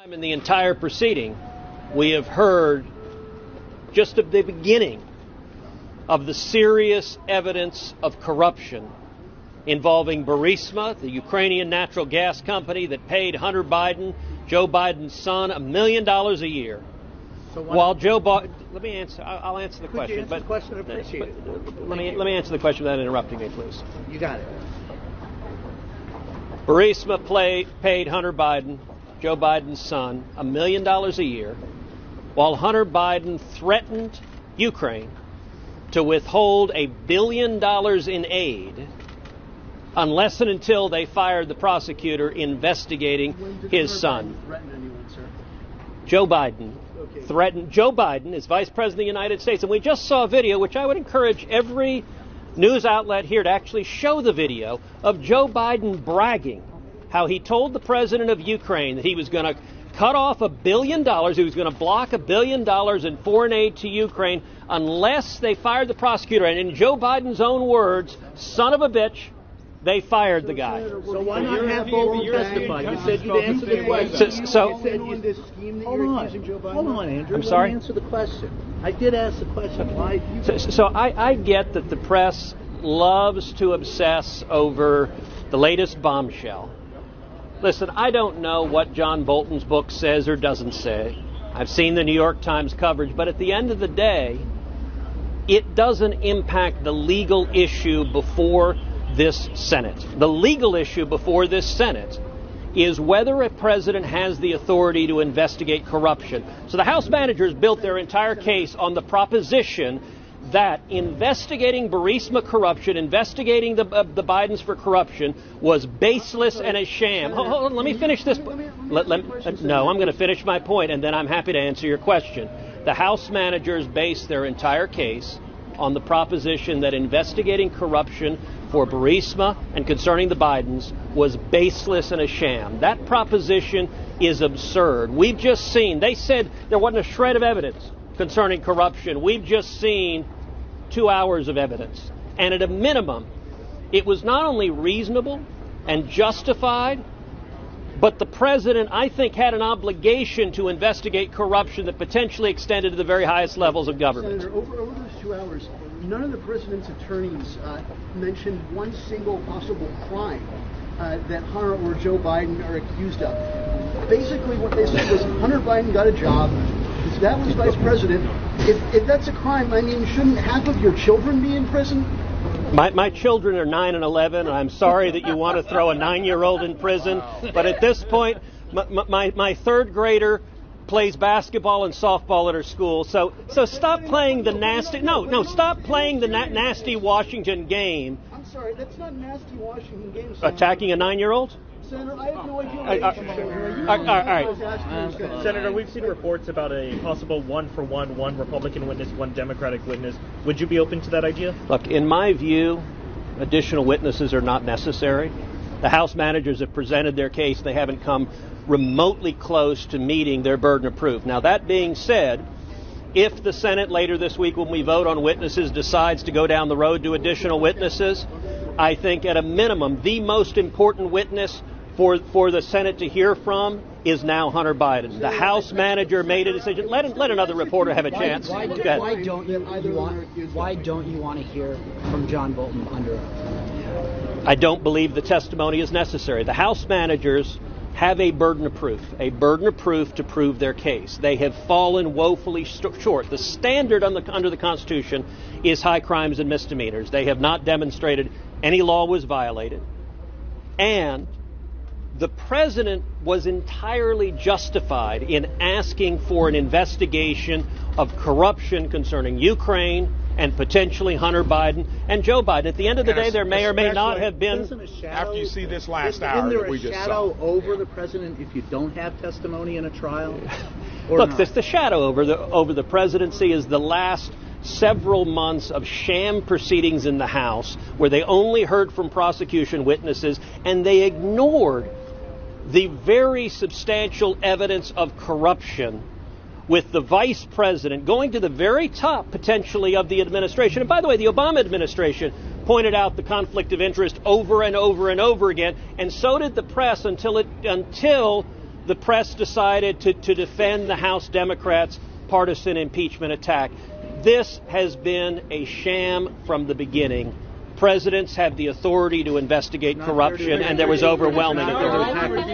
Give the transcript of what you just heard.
In the entire proceeding, we have heard just at the beginning of the serious evidence of corruption involving Burisma, the Ukrainian natural gas company that paid Hunter Biden, Joe Biden's son, $1 million a year. So while Joe Biden, let me answer. I'll answer the question. But question, appreciate it. Let me answer the question without interrupting me, please. You got it. Burisma paid Hunter Biden, Joe Biden's son, $1 million a year, while Hunter Biden threatened Ukraine to withhold $1 billion in aid unless and until they fired the prosecutor investigating his son. Joe Biden threatened. Joe Biden is Vice President of the United States, and we just saw a video, which I would encourage every news outlet here to actually show the video of Joe Biden bragging how he told the president of Ukraine that he was going to cut off $1 billion, he was going to block $1 billion in foreign aid to Ukraine unless they fired the prosecutor. And in Joe Biden's own words, son of a bitch, they fired the guy. So why not have Bolton testify? You said you'd answer the question. Hold on, Andrew. I'm sorry? Let me answer the question. I did ask the question. Why? So I get that the press loves to obsess over the latest bombshell. Listen, I don't know what John Bolton's book says or doesn't say. I've seen the New York Times coverage, but at the end of the day, it doesn't impact the legal issue before this Senate. The legal issue before this Senate is whether a president has the authority to investigate corruption. So the House managers built their entire case on the proposition that investigating Burisma corruption, investigating the Bidens for corruption, was baseless and a sham. Hold on, let me finish this. No, I'm going to finish my point, and then I'm happy to answer your question. The House managers based their entire case on the proposition that investigating corruption for Burisma and concerning the Bidens was baseless and a sham. That proposition is absurd. We've just seen, they said there wasn't a shred of evidence concerning corruption. We've just seen 2 hours of evidence. And at a minimum, it was not only reasonable and justified, but the president, I think, had an obligation to investigate corruption that potentially extended to the very highest levels of government. Senator, over those 2 hours, none of the president's attorneys mentioned one single possible crime that Hunter or Joe Biden are accused of. Basically, what they said was Hunter Biden got a job. That was vice president. If that's a crime, I mean, shouldn't half of your children be in prison? My children are 9 and 11, and I'm sorry that you want to throw a 9-year-old in prison. But at this point, my third grader plays basketball and softball at her school. So stop playing the nasty. Stop playing the nasty Washington game. I'm sorry, that's not nasty Washington game. Attacking a 9-year-old? Senator, I have no idea. All right. Senator, we've seen reports about a possible one Republican witness, one Democratic witness. Would you be open to that idea? Look, in my view, additional witnesses are not necessary. The House managers have presented their case. They haven't come remotely close to meeting their burden of proof. Now, that being said, if the Senate later this week, when we vote on witnesses, decides to go down the road to additional witnesses, I think at a minimum, the most important witness for the Senate to hear from is now Hunter Biden. The House manager made a decision. Let another reporter have a chance. Why don't you want to hear from John Bolton under oath? I don't believe the testimony is necessary. The House managers have a burden of proof to prove their case. They have fallen woefully short. The standard under the Constitution is high crimes and misdemeanors. They have not demonstrated any law was violated. And the president was entirely justified in asking for an investigation of corruption concerning Ukraine and potentially Hunter Biden and Joe Biden. At the end of the day, there may or may not have been. After you see this last hour Isn't there that we a just shadow saw. over the president if you don't have testimony in a trial? Look, the shadow over the presidency is the last several months of sham proceedings in the House where they only heard from prosecution witnesses and they ignored the very substantial evidence of corruption with the vice president going to the very top, potentially, of the administration. And by the way, the Obama administration pointed out the conflict of interest over and over and over again, and so did the press until the press decided to defend the House Democrats' partisan impeachment attack. This has been a sham from the beginning. Presidents have the authority to investigate corruption, and there was overwhelming authority.